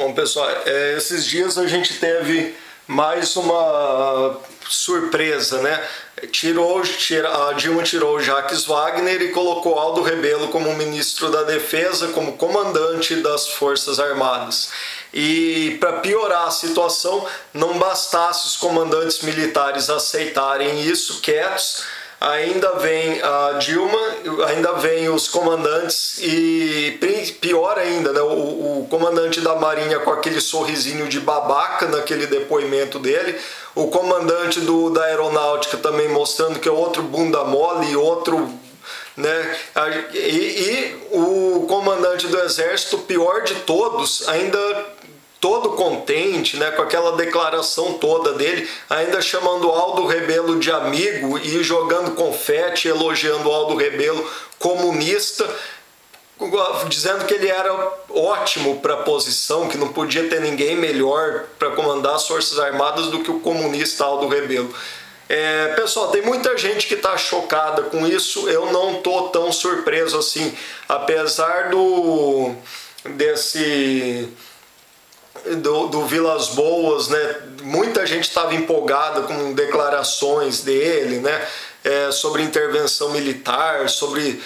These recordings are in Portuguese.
Bom, pessoal, esses dias a gente teve mais uma surpresa, né? A Dilma tirou o Jacques Wagner e colocou Aldo Rebelo como ministro da Defesa, como comandante das Forças Armadas. E para piorar a situação, não bastasse os comandantes militares aceitarem isso quietos, ainda vem a Dilma, ainda vem os comandantes e pior ainda, né, o comandante da Marinha com aquele sorrisinho de babaca naquele depoimento dele, o comandante da Aeronáutica também mostrando que é outro bunda mole e outro, né, e o comandante do Exército, pior de todos, ainda todo contente, né, com aquela declaração toda dele, ainda chamando Aldo Rebelo de amigo e jogando confete, elogiando Aldo Rebelo comunista, dizendo que ele era ótimo para a posição, que não podia ter ninguém melhor para comandar as Forças Armadas do que o comunista Aldo Rebelo. Pessoal, tem muita gente que está chocada com isso, eu não estou tão surpreso assim, apesar do Vilas Boas, né? Muita gente estava empolgada com declarações dele, né? Sobre intervenção militar, sobre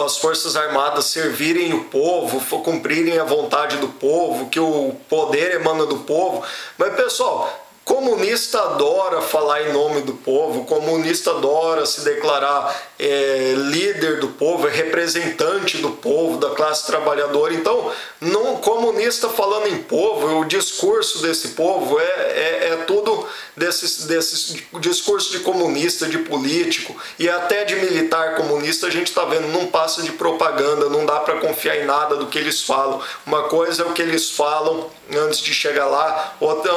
as Forças Armadas servirem o povo, cumprirem a vontade do povo, que o poder emana do povo. Mas, pessoal, comunista adora falar em nome do povo, comunista adora se declarar líder do povo, representante do povo, da classe trabalhadora. Então, comunista falando em povo, o discurso desse povo é tudo desse discurso de comunista, de político e até de militar comunista. A gente está vendo, não passa de propaganda, não dá para confiar em nada do que eles falam. Uma coisa é o que eles falam antes de chegar lá, outra,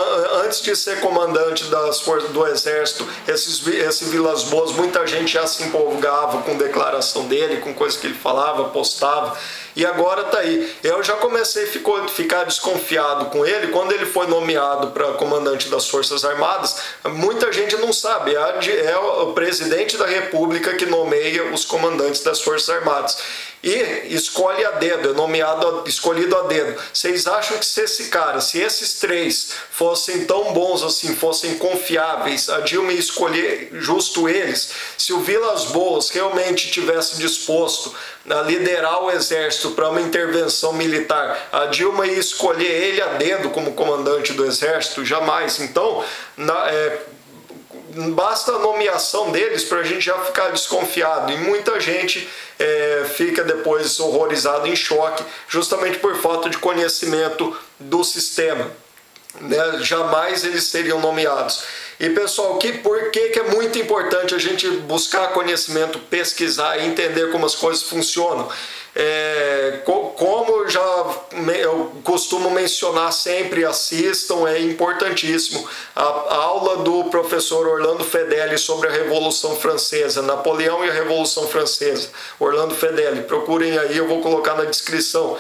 antes de ser comandante das forças do Exército, esse Vilas Boas, muita gente já se empolgava com declaração dele, com coisas que ele falava, postava, e agora tá aí. Eu já comecei a ficar desconfiado com ele quando ele foi nomeado para comandante das Forças Armadas. Muita gente não sabe, é o presidente da República que nomeia os comandantes das Forças Armadas. E escolhe a dedo, escolhido a dedo. Vocês acham que se esses três fossem tão bons assim, fossem confiáveis, a Dilma ia escolher justo eles? Se o Vilas Boas realmente tivesse disposto a liderar o Exército para uma intervenção militar, a Dilma ia escolher ele a dedo como comandante do Exército? Jamais. Então, basta a nomeação deles para a gente já ficar desconfiado, e muita gente fica depois horrorizado, em choque, justamente por falta de conhecimento do sistema, né? Jamais eles seriam nomeados. E, pessoal, por que é muito importante a gente buscar conhecimento, pesquisar e entender como as coisas funcionam? Como eu costumo mencionar sempre, assistam, é importantíssimo a aula do professor Orlando Fedeli sobre a Revolução Francesa, Napoleão e a Revolução Francesa. Orlando Fedeli, procurem aí, eu vou colocar na descrição.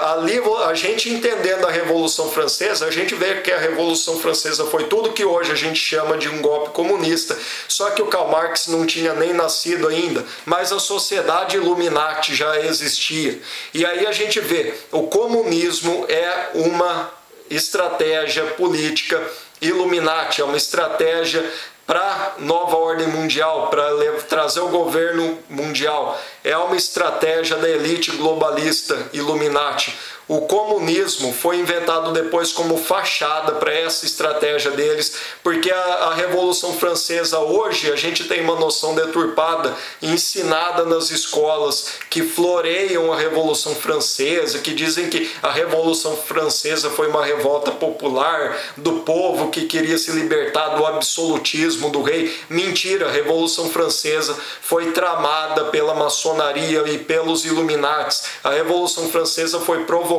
Ali a gente entendendo a Revolução Francesa, a gente vê que a Revolução Francesa foi tudo que hoje a gente chama de um golpe comunista, só que o Karl Marx não tinha nem nascido ainda, mas a sociedade Illuminati já existia. E aí a gente vê, o comunismo é uma estratégia política Illuminati, é uma estratégia para nova ordem mundial, para trazer o governo mundial. É uma estratégia da elite globalista Illuminati. O comunismo foi inventado depois como fachada para essa estratégia deles, porque a Revolução Francesa hoje a gente tem uma noção deturpada, ensinada nas escolas, que floreiam a Revolução Francesa, que dizem que a Revolução Francesa foi uma revolta popular do povo que queria se libertar do absolutismo do rei. Mentira, a Revolução Francesa foi tramada pela maçonaria e pelos Illuminatis. A Revolução Francesa foi provocada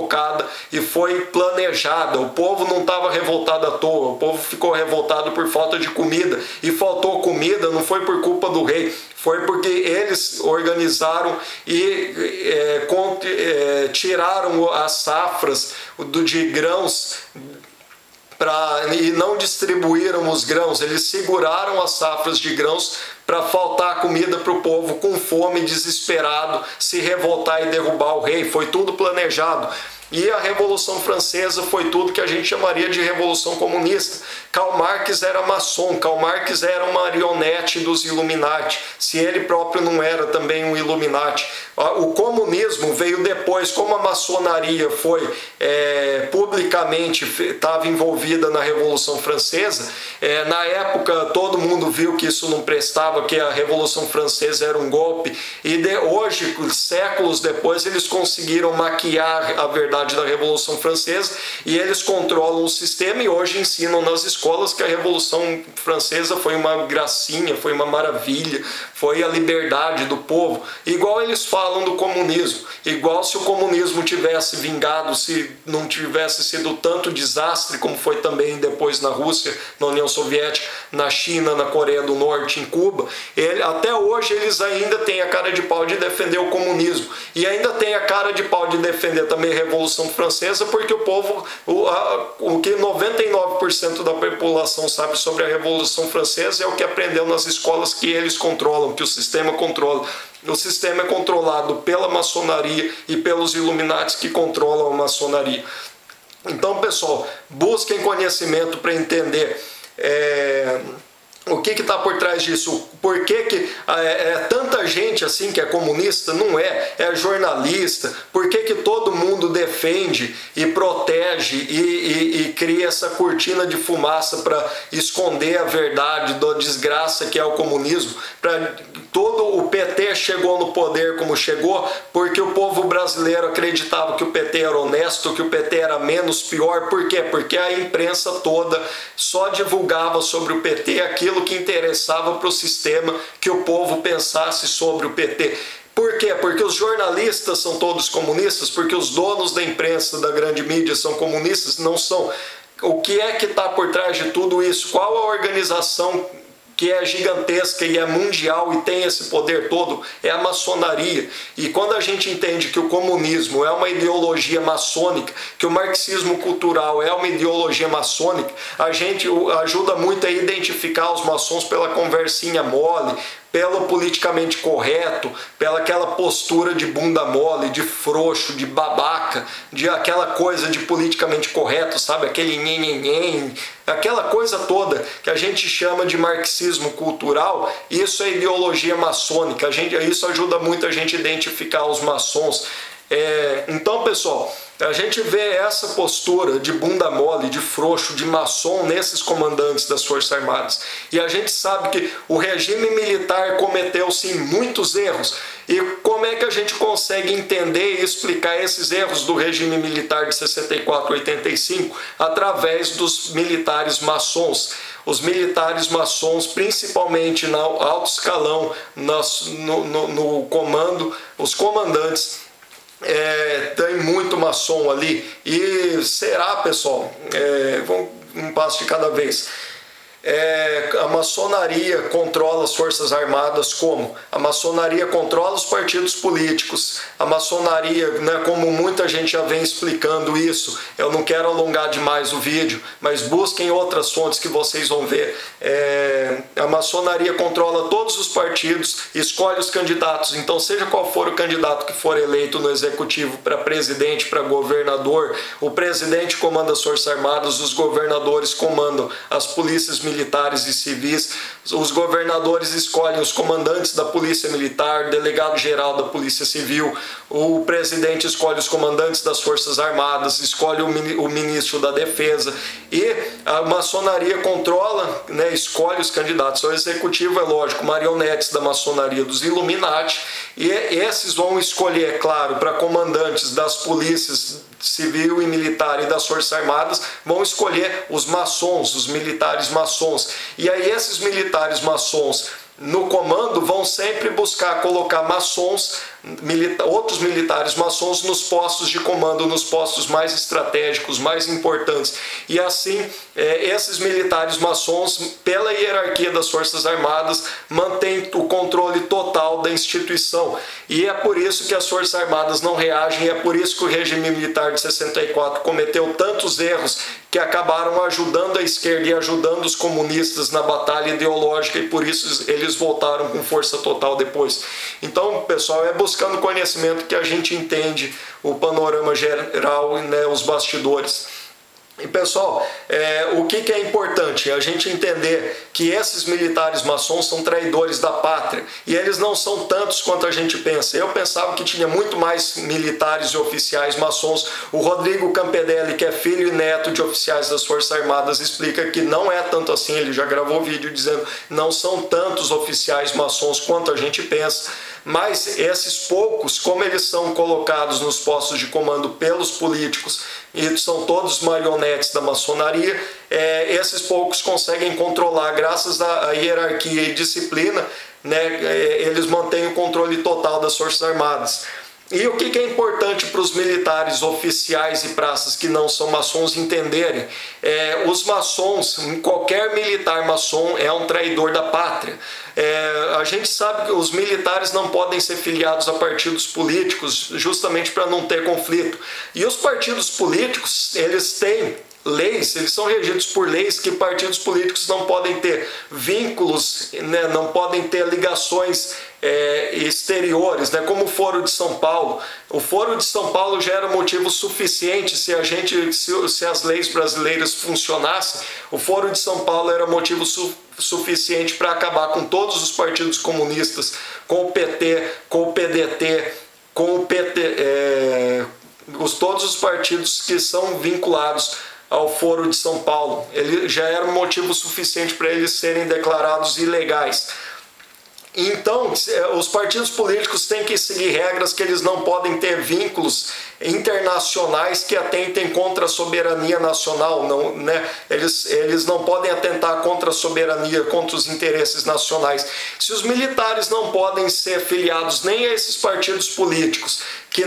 e foi planejada. O povo não estava revoltado à toa, o povo ficou revoltado por falta de comida, e faltou comida não foi por culpa do rei, foi porque eles organizaram e tiraram as safras de grãos e não distribuíram os grãos. Eles seguraram as safras de grãos para faltar comida para o povo com fome, desesperado, se revoltar e derrubar o rei. Foi tudo planejado. E a Revolução Francesa foi tudo que a gente chamaria de Revolução Comunista. Karl Marx era maçom, Karl Marx era uma marionete dos Illuminati, se ele próprio não era também um Illuminati. O comunismo veio depois, como a maçonaria foi publicamente, estava envolvida na Revolução Francesa, na época todo mundo viu que isso não prestava, que a Revolução Francesa era um golpe, e hoje, séculos depois, eles conseguiram maquiar a verdade da Revolução Francesa e eles controlam o sistema e hoje ensinam nas escolas que a Revolução Francesa foi uma gracinha, foi uma maravilha, foi a liberdade do povo, igual eles falam do comunismo, igual se o comunismo tivesse vingado, se não tivesse sido tanto desastre como foi também depois na Rússia, na União Soviética, na China, na Coreia do Norte, em Cuba, até hoje eles ainda têm a cara de pau de defender o comunismo e ainda tem a cara de pau de defender também a Revolução Francesa, porque o povo, o que 99% da população sabe sobre a Revolução Francesa é o que aprendeu nas escolas que eles controlam, que o sistema controla. O sistema é controlado pela maçonaria e pelos Illuminati que controlam a maçonaria. Então, pessoal, busquem conhecimento para entender o que está por trás disso, por que tanta gente assim que é comunista, não é jornalista, por que todo mundo defende e protege e cria essa cortina de fumaça para esconder a verdade da desgraça que é o comunismo. Todo o PT chegou no poder como chegou porque o povo brasileiro acreditava que o PT era honesto, que o PT era menos pior. Por quê? Porque a imprensa toda só divulgava sobre o PT aquilo que interessava para o sistema que o povo pensasse sobre o PT. Por quê? Porque os jornalistas são todos comunistas, porque os donos da imprensa, da grande mídia são comunistas? Não são. O que é que está por trás de tudo isso? Qual a organização que é gigantesca e é mundial e tem esse poder todo? É a maçonaria. E quando a gente entende que o comunismo é uma ideologia maçônica, que o marxismo cultural é uma ideologia maçônica, a gente ajuda muito a identificar os maçons pela conversinha mole, pelo politicamente correto, pela aquela postura de bunda mole, de frouxo, de babaca, de aquela coisa de politicamente correto, sabe? Aquele nhenhenhen, aquela coisa toda que a gente chama de marxismo cultural. Isso é ideologia maçônica. Isso ajuda muito a gente a identificar os maçons. Então, pessoal, a gente vê essa postura de bunda mole, de frouxo, de maçom nesses comandantes das Forças Armadas. E a gente sabe que o regime militar cometeu sim muitos erros. E como é que a gente consegue entender e explicar esses erros do regime militar de 64 a 85? Através dos militares maçons. Os militares maçons, principalmente no alto escalão, no comando, os comandantes, tem muito maçom ali. E será, pessoal, vamos um passo de cada vez. A maçonaria controla as Forças Armadas como? A maçonaria controla os partidos políticos. A maçonaria, né, como muita gente já vem explicando isso, eu não quero alongar demais o vídeo, mas busquem outras fontes que vocês vão ver. A maçonaria controla todos os partidos, escolhe os candidatos. Então, seja qual for o candidato que for eleito no executivo para presidente, para governador, o presidente comanda as Forças Armadas, os governadores comandam as polícias militares e civis, os governadores escolhem os comandantes da Polícia Militar, delegado-geral da Polícia Civil, o presidente escolhe os comandantes das Forças Armadas, escolhe o ministro da Defesa, e a maçonaria controla, né, escolhe os candidatos. O executivo é lógico, marionetes da maçonaria, dos Illuminati, e esses vão escolher, claro, para comandantes das polícias civil e militar e das Forças Armadas, vão escolher os maçons, os militares maçons. E aí esses militares maçons no comando vão sempre buscar colocar maçons, outros militares maçons nos postos de comando, nos postos mais estratégicos, mais importantes. E assim, esses militares maçons, pela hierarquia das Forças Armadas, mantêm o controle total da instituição. E é por isso que as Forças Armadas não reagem, é por isso que o regime militar de 64 cometeu tantos erros que acabaram ajudando a esquerda e ajudando os comunistas na batalha ideológica, e por isso eles voltaram com força total depois. Então, pessoal, buscando conhecimento que a gente entende o panorama geral, né, os bastidores. E pessoal, o que é importante? A gente entender que esses militares maçons são traidores da pátria e eles não são tantos quanto a gente pensa. Eu pensava que tinha muito mais militares e oficiais maçons. O Rodrigo Campedelli, que é filho e neto de oficiais das Forças Armadas, explica que não é tanto assim. Ele já gravou vídeo dizendo que não são tantos oficiais maçons quanto a gente pensa. Mas esses poucos, como eles são colocados nos postos de comando pelos políticos e são todos marionetes da maçonaria, esses poucos conseguem controlar, graças à hierarquia e disciplina, né, eles mantêm o controle total das Forças Armadas. E o que é importante para os militares oficiais e praças que não são maçons entenderem? Os maçons, qualquer militar maçom é um traidor da pátria. A gente sabe que os militares não podem ser filiados a partidos políticos justamente para não ter conflito. E os partidos políticos, eles têm leis, eles são regidos por leis que partidos políticos não podem ter vínculos, né, não podem ter ligações exteriores, né, como o Foro de São Paulo. O Foro de São Paulo já era motivo suficiente, se as leis brasileiras funcionassem, o Foro de São Paulo era motivo suficiente para acabar com todos os partidos comunistas, com o PT, com o PDT, com o todos os partidos que são vinculados ao Foro de São Paulo. Ele já era um motivo suficiente para eles serem declarados ilegais. Então, os partidos políticos têm que seguir regras que eles não podem ter vínculos internacionais que atentem contra a soberania nacional, não, né? Eles não podem atentar contra a soberania, contra os interesses nacionais. Se os militares não podem ser filiados nem a esses partidos políticos, que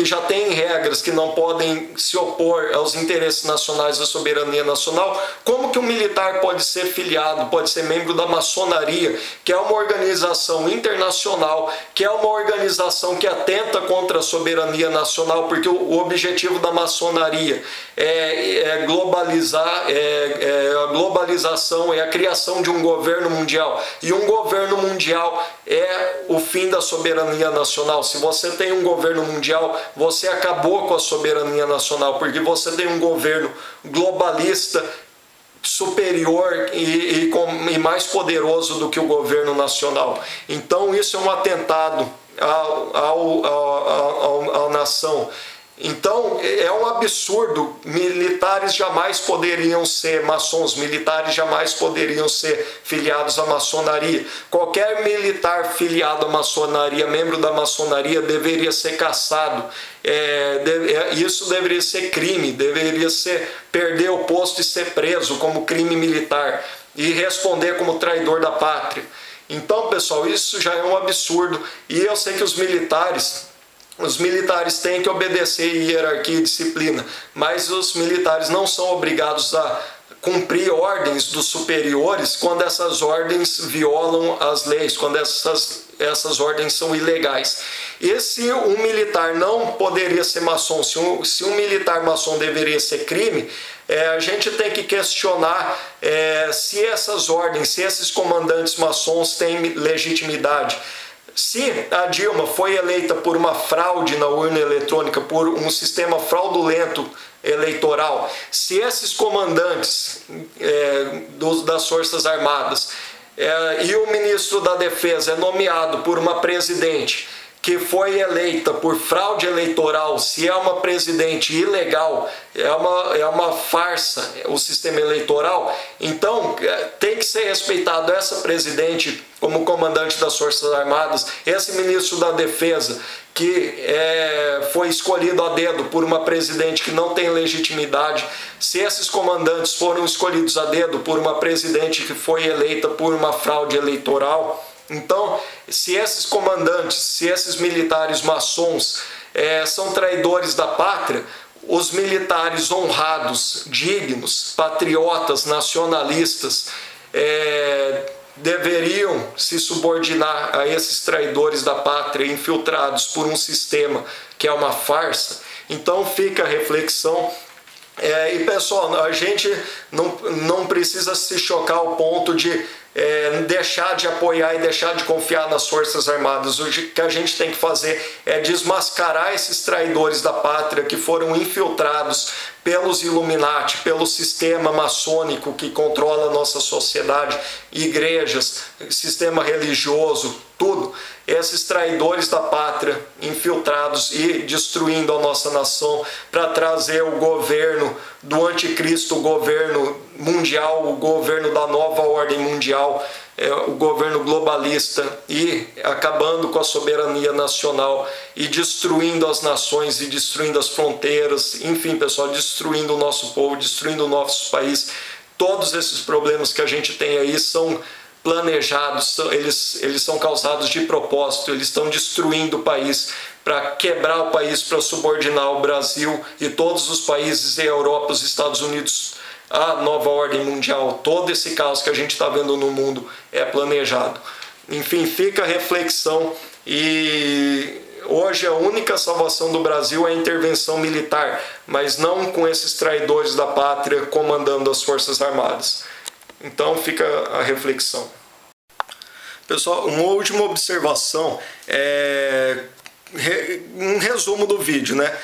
já têm regras, que não podem se opor aos interesses nacionais da soberania nacional, como que um militar pode ser filiado, pode ser membro da maçonaria, que é uma organização internacional, que é uma organização que atenta contra a soberania nacional, porque o objetivo da maçonaria é globalizar, a globalização, é a criação de um governo mundial, e um governo mundial é o fim da soberania nacional. Se você tem um governo mundial, você acabou com a soberania nacional, porque você tem um governo globalista superior e mais poderoso do que o governo nacional. Então isso é um atentado à nação. Então é um absurdo. Militares jamais poderiam ser maçons, militares jamais poderiam ser filiados à maçonaria. Qualquer militar filiado à maçonaria, membro da maçonaria, deveria ser caçado. Isso deveria ser crime, deveria ser perder o posto e ser preso como crime militar e responder como traidor da pátria. Então, pessoal, isso já é um absurdo. E eu sei que os militares têm que obedecer hierarquia e disciplina, mas os militares não são obrigados a cumprir ordens dos superiores quando essas ordens violam as leis, quando essas ordens são ilegais. E se um militar não poderia ser maçom, se um militar maçom deveria ser crime, a gente tem que questionar se essas ordens, se esses comandantes maçons têm legitimidade. Se a Dilma foi eleita por uma fraude na urna eletrônica, por um sistema fraudulento eleitoral, se esses comandantes das Forças Armadas e o ministro da Defesa é nomeado por uma presidente que foi eleita por fraude eleitoral, se é uma presidente ilegal, é uma farsa o sistema eleitoral, então tem que ser respeitado essa presidente como comandante das Forças Armadas, esse ministro da Defesa que foi escolhido a dedo por uma presidente que não tem legitimidade, se esses comandantes foram escolhidos a dedo por uma presidente que foi eleita por uma fraude eleitoral. Então, se esses comandantes, se esses militares maçons são traidores da pátria, os militares honrados, dignos, patriotas, nacionalistas, deveriam se subordinar a esses traidores da pátria infiltrados por um sistema que é uma farsa. Então fica a reflexão. E pessoal, a gente não precisa se chocar ao ponto de deixar de apoiar e deixar de confiar nas Forças Armadas. O que a gente tem que fazer é desmascarar esses traidores da pátria que foram infiltrados pelos Illuminati, pelo sistema maçônico que controla a nossa sociedade, igrejas, sistema religioso, tudo. Esses traidores da pátria infiltrados e destruindo a nossa nação para trazer o governo do anticristo, o governo mundial, o governo da nova ordem mundial, o governo globalista, e acabando com a soberania nacional e destruindo as nações e destruindo as fronteiras, enfim, pessoal, destruindo o nosso povo, destruindo o nosso país. Todos esses problemas que a gente tem aí são planejados, eles são causados de propósito, eles estão destruindo o país para quebrar o país, para subordinar o Brasil e todos os países da Europa, os Estados Unidos, a nova ordem mundial. Todo esse caos que a gente está vendo no mundo é planejado. Enfim, fica a reflexão, e hoje a única salvação do Brasil é a intervenção militar, mas não com esses traidores da pátria comandando as Forças Armadas. Então fica a reflexão. Pessoal, uma última observação, um resumo do vídeo, né?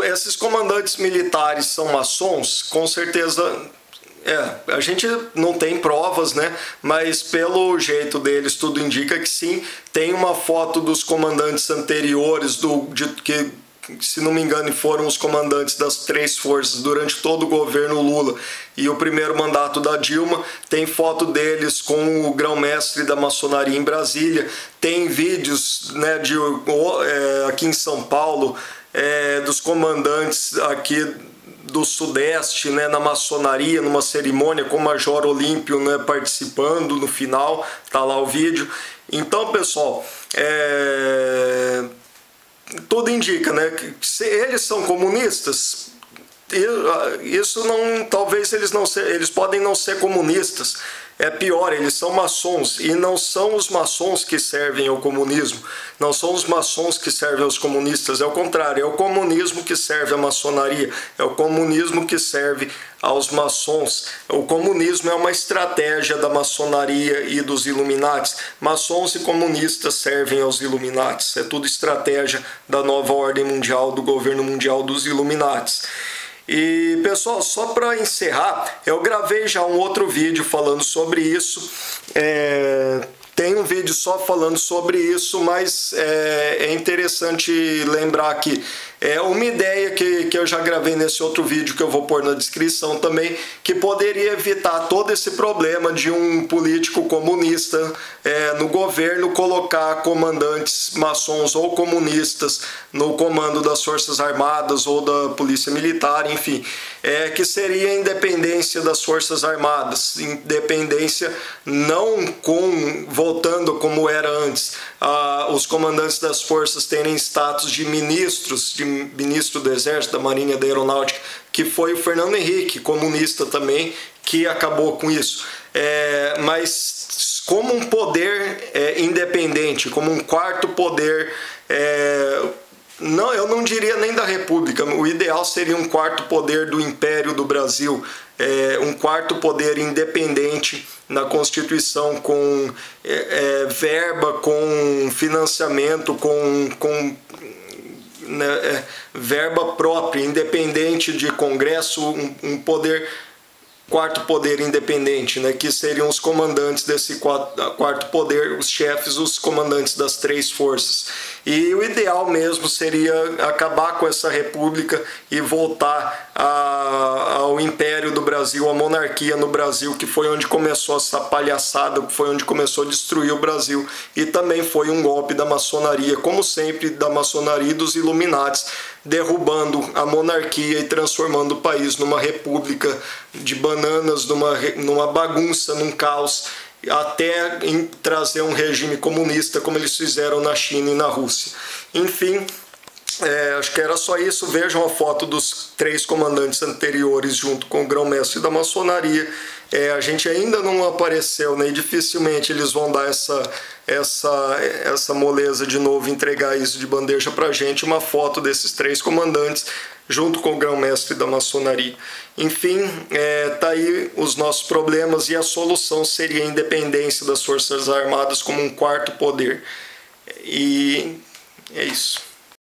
Esses comandantes militares são maçons? Com certeza, a gente não tem provas, né? Mas pelo jeito deles tudo indica que sim. Tem uma foto dos comandantes anteriores, que, se não me engano, foram os comandantes das 3 forças durante todo o governo Lula e o primeiro mandato da Dilma. Tem foto deles com o grão-mestre da maçonaria em Brasília. Tem vídeos, né, aqui em São Paulo, dos comandantes aqui do Sudeste, né, na maçonaria, numa cerimônia com o Major Olímpio, né, participando no final. Tá lá o vídeo. Então, pessoal, tudo indica, né, que se eles são comunistas, isso não, talvez eles podem não ser comunistas. É pior, eles são maçons, e não são os maçons que servem ao comunismo, não são os maçons que servem aos comunistas, é o contrário, é o comunismo que serve à maçonaria, é o comunismo que serve aos maçons. O comunismo é uma estratégia da maçonaria e dos Illuminatis. Maçons e comunistas servem aos Illuminatis, é tudo estratégia da nova ordem mundial, do governo mundial, dos Illuminatis. E pessoal, só para encerrar, eu gravei já um outro vídeo falando sobre isso. Tem um vídeo só falando sobre isso, mas é interessante lembrar aqui. Uma ideia que eu já gravei nesse outro vídeo, que eu vou pôr na descrição também, que poderia evitar todo esse problema de um político comunista no governo colocar comandantes maçons ou comunistas no comando das Forças Armadas ou da Polícia Militar, enfim. Que seria a independência das Forças Armadas, independência não voltando como era antes, os comandantes das forças terem status de ministros, de ministro do Exército, da Marinha, da Aeronáutica, que foi o Fernando Henrique, comunista também, que acabou com isso. Mas como um poder independente, como um quarto poder, não, eu não diria nem da República, o ideal seria um quarto poder do Império do Brasil, um quarto poder independente na Constituição, com verba, com financiamento, com verba própria, independente de Congresso, um poder, quarto poder independente, né, que seriam os comandantes desse quarto poder, os chefes, os comandantes das 3 forças. E o ideal mesmo seria acabar com essa república e voltar ao Império do Brasil, à monarquia no Brasil, que foi onde começou essa palhaçada, que foi onde começou a destruir o Brasil, e também foi um golpe da maçonaria, como sempre, da maçonaria e dos Illuminatis, derrubando a monarquia e transformando o país numa república de bananas, numa bagunça, num caos, até trazer um regime comunista como eles fizeram na China e na Rússia. Enfim, Acho que era só isso. Vejam a foto dos 3 comandantes anteriores junto com o grão-mestre da maçonaria. A gente ainda não apareceu, né? E dificilmente eles vão dar essa moleza de novo, entregar isso de bandeja pra gente, uma foto desses 3 comandantes junto com o grão-mestre da maçonaria. Enfim, tá aí os nossos problemas, e a solução seria a independência das Forças Armadas como um quarto poder. E é isso.